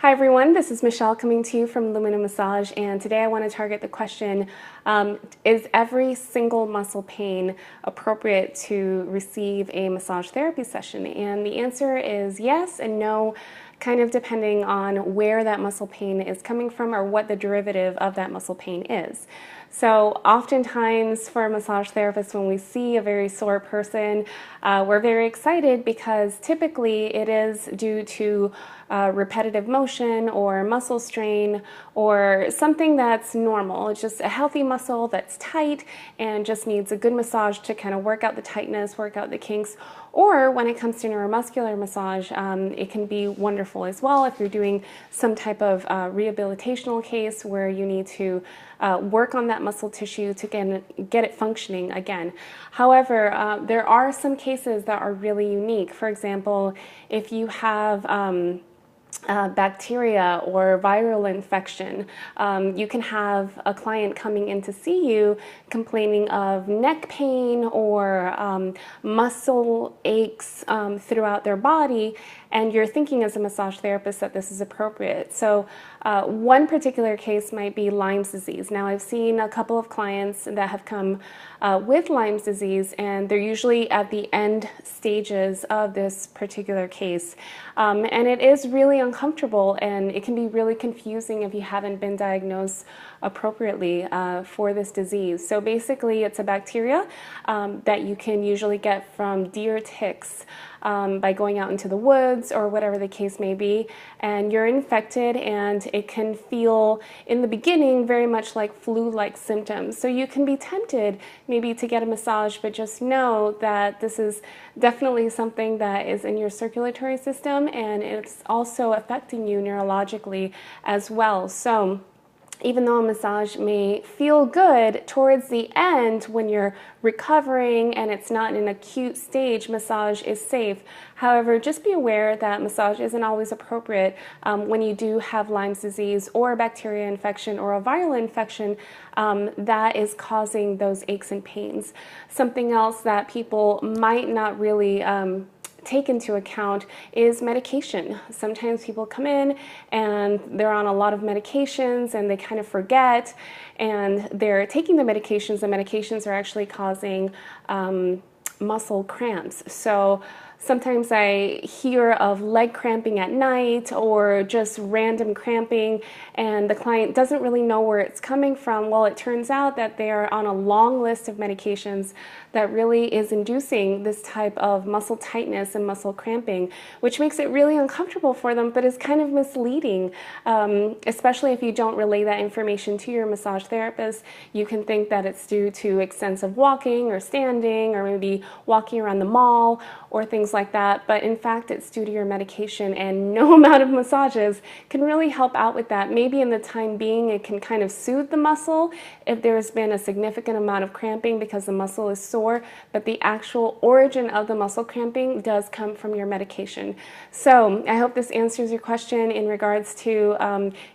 Hi everyone, this is Michelle coming to you from Lumina Massage, and today I want to target the question, is every single muscle pain appropriate to receive a massage therapy session? And the answer is yes and no, kind of depending on where that muscle pain is coming from or what the derivative of that muscle pain is. So oftentimes for massage therapists, when we see a very sore person, we're very excited because typically it is due to repetitive motion or muscle strain or something that's normal. It's just a healthy muscle that's tight and just needs a good massage to kind of work out the tightness, work out the kinks. Or when it comes to neuromuscular massage, it can be wonderful as well if you're doing some type of rehabilitational case where you need to work on that muscle tissue to get it functioning again. However, there are some cases that are really unique. For example, if you have bacteria or viral infection. You can have a client coming in to see you complaining of neck pain or muscle aches throughout their body, and you're thinking as a massage therapist that this is appropriate. So one particular case might be Lyme's disease. Now I've seen a couple of clients that have come with Lyme's disease, and they're usually at the end stages of this particular case. And it is really uncomfortable, and it can be really confusing if you haven't been diagnosed appropriately for this disease. So basically it's a bacteria that you can usually get from deer ticks by going out into the woods or whatever the case may be, and you're infected, and it can feel in the beginning very much like flu-like symptoms. So you can be tempted maybe to get a massage, but just know that this is definitely something that is in your circulatory system, and it's also affecting you neurologically as well. So even though a massage may feel good towards the end when you're recovering and it's not in an acute stage, massage is safe. However, just be aware that massage isn't always appropriate when you do have Lyme's disease or a bacteria infection or a viral infection that is causing those aches and pains. Something else that people might not really take into account is medication. Sometimes people come in and they're on a lot of medications and they kind of forget, and they're taking the medications are actually causing muscle cramps. So sometimes I hear of leg cramping at night or just random cramping, and the client doesn't really know where it's coming from. Well, it turns out that they are on a long list of medications that really is inducing this type of muscle tightness and muscle cramping, which makes it really uncomfortable for them, but is kind of misleading, especially if you don't relay that information to your massage therapist. You can think that it's due to extensive walking or standing or maybe walking around the mall or things like that, but in fact it's due to your medication, and no amount of massages can really help out with that. Maybe in the time being it can kind of soothe the muscle if there's been a significant amount of cramping because the muscle is sore, but the actual origin of the muscle cramping does come from your medication. So I hope this answers your question in regards to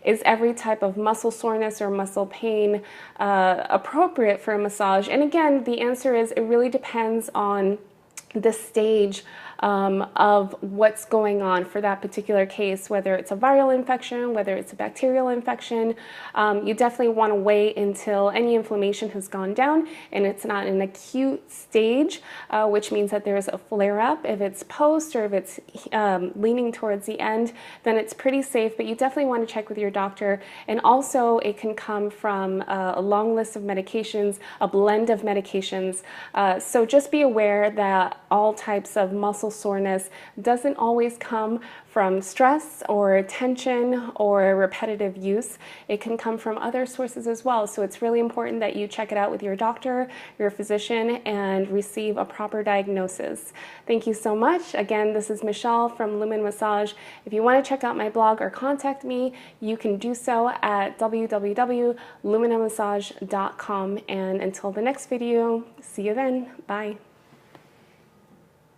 is every type of muscle soreness or muscle pain appropriate for a massage? And again, the answer is it really depends on the stage of what's going on for that particular case, whether it's a viral infection, whether it's a bacterial infection. You definitely want to wait until any inflammation has gone down and it's not an acute stage, which means that there's a flare-up. If it's post or if it's leaning towards the end, then it's pretty safe, but you definitely want to check with your doctor. And also it can come from a long list of medications, a blend of medications. So just be aware that all types of muscle soreness doesn't always come from stress or tension or repetitive use. It can come from other sources as well. So it's really important that you check it out with your doctor, your physician, and receive a proper diagnosis. Thank you so much. Again, this is Michelle from Lumina Massage. If you want to check out my blog or contact me, you can do so at www.luminamassage.com. And until the next video, see you then. Bye.